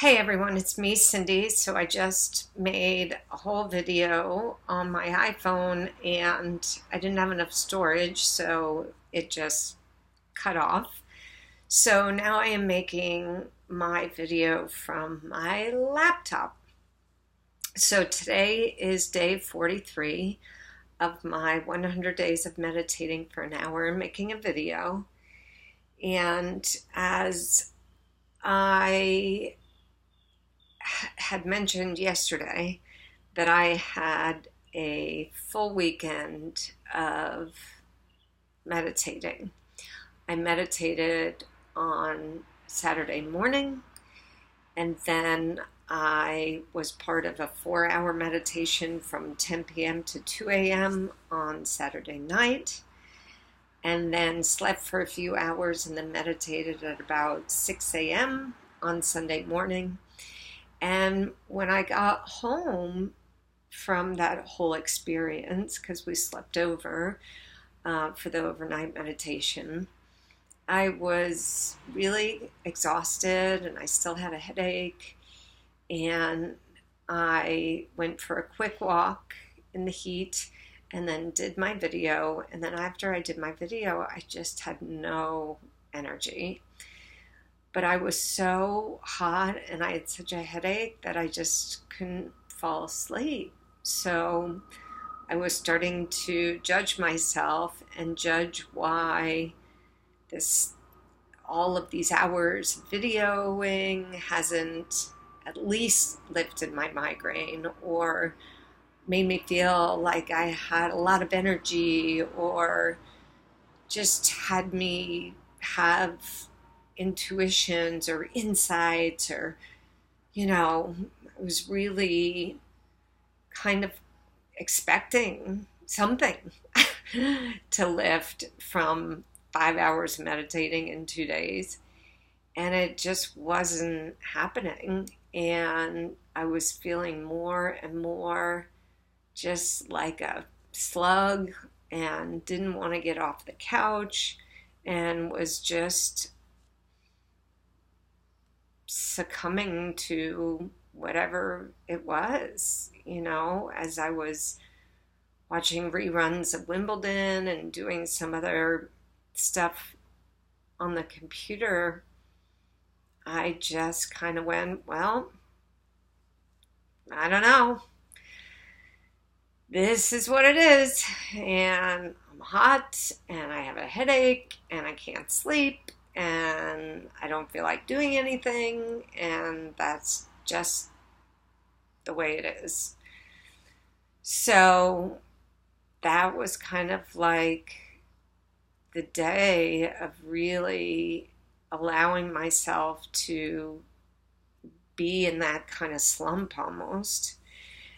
Hey everyone, it's me, Cindy. So I just made a whole video on my iPhone and I didn't have enough storage, so it just cut off. So now I am making my video from my laptop. So today is day 43 of my 100 days of meditating for an hour and making a video. And as I had mentioned yesterday that I had a full weekend of meditating. I meditated on Saturday morning, and then I was part of a 4-hour meditation from 10 p.m. to 2 a.m. on Saturday night, and then slept for a few hours and then meditated at about 6 a.m. on Sunday morning. And when I got home from that whole experience, because we slept over for the overnight meditation, I was really exhausted and I still had a headache. And I went for a quick walk in the heat and then did my video. And then after I did my video, I just had no energy. But I was so hot and I had such a headache that I just couldn't fall asleep. So I was starting to judge myself and judge why all of these hours videoing hasn't at least lifted my migraine or made me feel like I had a lot of energy or just had me have intuitions or insights or, I was really kind of expecting something to lift from 5 hours of meditating in 2 days. And it just wasn't happening. And I was feeling more and more just like a slug and didn't want to get off the couch and was just succumbing to whatever it was, as I was watching reruns of Wimbledon and doing some other stuff on the computer. I just kind of went, well, I don't know. This is what it is. And I'm hot and I have a headache and I can't sleep and I don't feel like doing anything, and that's just the way it is. So that was kind of like the day of really allowing myself to be in that kind of slump almost.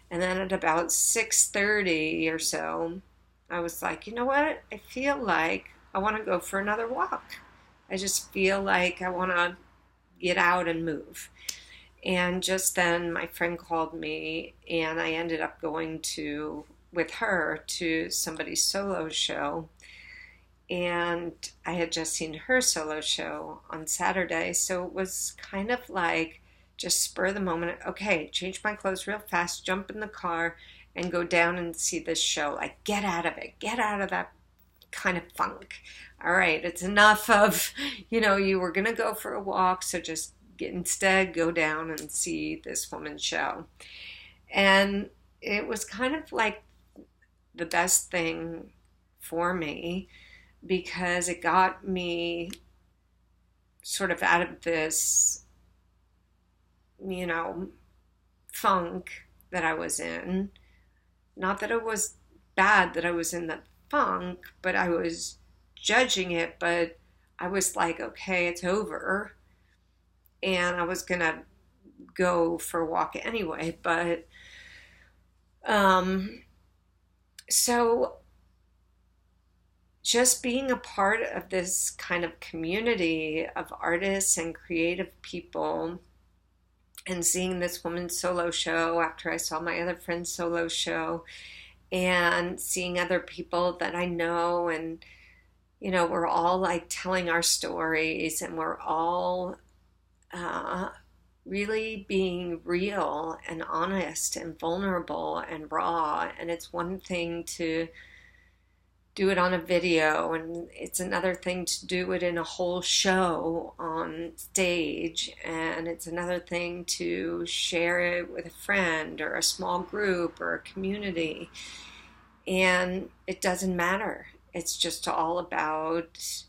And then at about 6:30 or so, I was like, you know what? I feel like I want to go for another walk. I just feel like I want to get out and move. And just then my friend called me and I ended up going with her to somebody's solo show. And I had just seen her solo show on Saturday. So it was kind of like just spur of the moment. Okay, change my clothes real fast, jump in the car and go down and see this show. Like get out of it, get out of that kind of funk. All right, it's enough of, you were going to go for a walk, so just instead go down and see this woman's show. And it was kind of like the best thing for me because it got me sort of out of this, funk that I was in. Not that it was bad that I was in the funk, but I was judging it, but I was like, okay, it's over. And I was going to go for a walk anyway. But, so just being a part of this kind of community of artists and creative people and seeing this woman's solo show after I saw my other friend's solo show and seeing other people that I know and we're all like telling our stories and we're all really being real and honest and vulnerable and raw. And it's one thing to do it on a video, and it's another thing to do it in a whole show on stage, and it's another thing to share it with a friend or a small group or a community. And it doesn't matter. It's just all about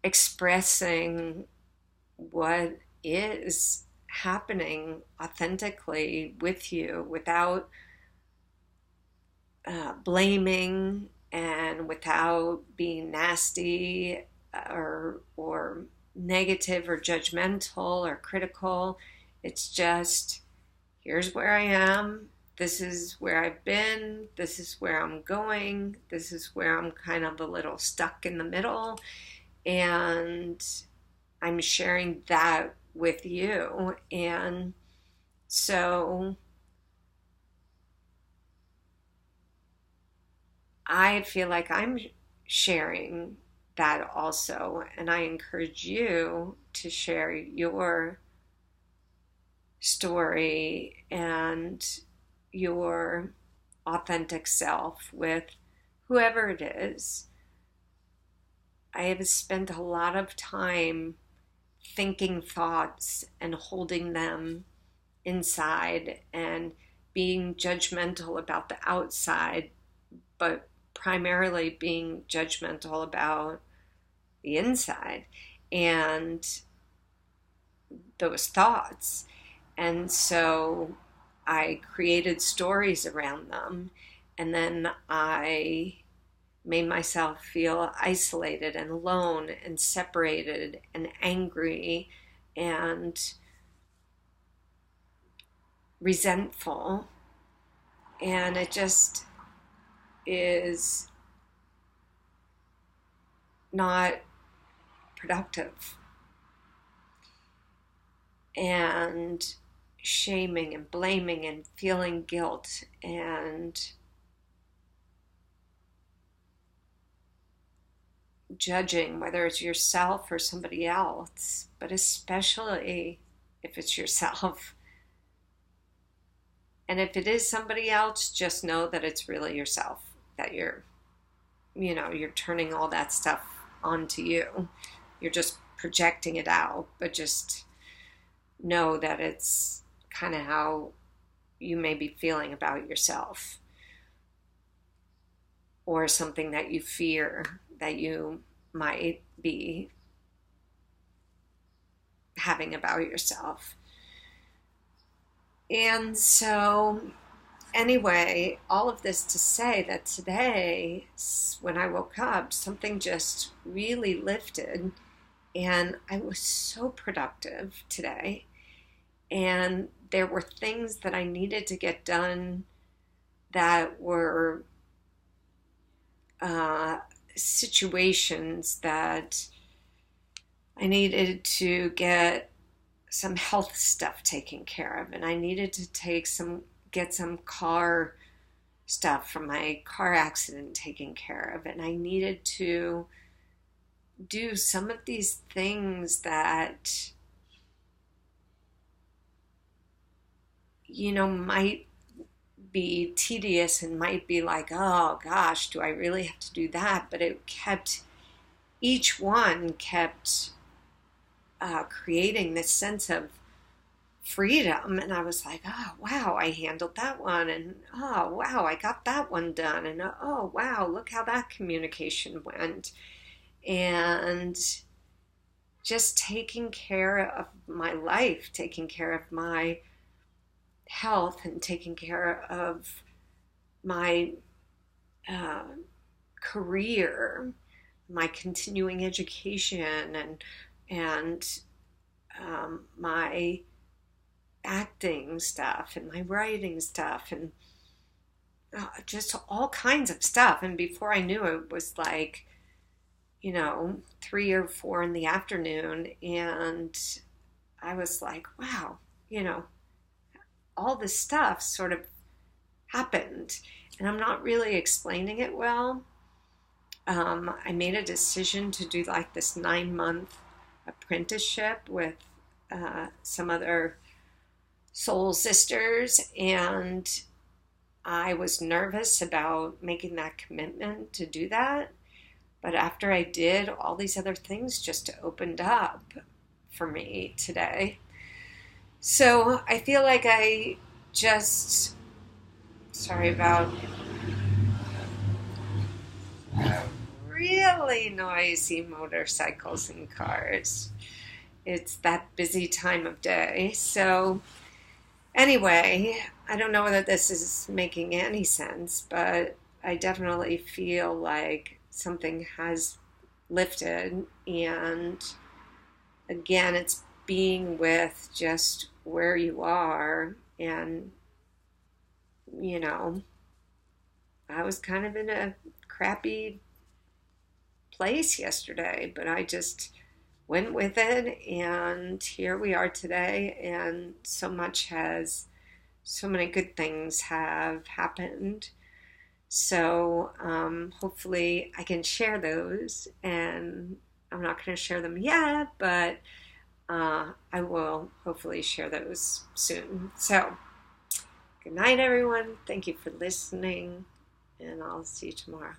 expressing what is happening authentically with you without blaming and without being nasty or negative or judgmental or critical. It's just, here's where I am. This is where I've been. This is where I'm going. This is where I'm kind of a little stuck in the middle. And I'm sharing that with you. And so I feel like I'm sharing that also. And I encourage you to share your story and your authentic self with whoever it is. I have spent a lot of time thinking thoughts and holding them inside and being judgmental about the outside, but primarily being judgmental about the inside and those thoughts. And so I created stories around them, and then I made myself feel isolated and alone and separated and angry and resentful. And it just is not productive. And shaming and blaming and feeling guilt and judging, whether it's yourself or somebody else, but especially if it's yourself. And if it is somebody else, just know that it's really yourself, that you're turning all that stuff onto you. You're just projecting it out, but just know that it's kind of how you may be feeling about yourself, or something that you fear that you might be having about yourself. And so, anyway, all of this to say that today, when I woke up, something just really lifted, and I was so productive today. And there were things that I needed to get done that were situations that I needed to get some health stuff taken care of, and I needed to get some car stuff from my car accident taken care of, and I needed to do some of these things that might be tedious and might be like, oh gosh, do I really have to do that? But each one kept creating this sense of freedom. And I was like, oh wow, I handled that one. And oh wow, I got that one done. And oh wow, look how that communication went. And just taking care of my life, taking care of my health, and taking care of my career, my continuing education, and my acting stuff and my writing stuff, and just all kinds of stuff. And before I knew it was like 3 or 4 in the afternoon, and I was like, wow, all this stuff sort of happened, and I'm not really explaining it well. I made a decision to do like this 9-month apprenticeship with some other soul sisters, and I was nervous about making that commitment to do that. But after I did, all these other things just opened up for me today. So I feel like I just, sorry about really noisy motorcycles and cars. It's that busy time of day. So anyway, I don't know whether this is making any sense, but I definitely feel like something has lifted. And again, it's being with just where you are. And, you know, I was kind of in a crappy place yesterday, but I just went with it, and here we are today, and so many good things have happened. So hopefully I can share those, and I'm not going to share them yet, but I will hopefully share those soon. So good night, everyone. Thank you for listening, and I'll see you tomorrow.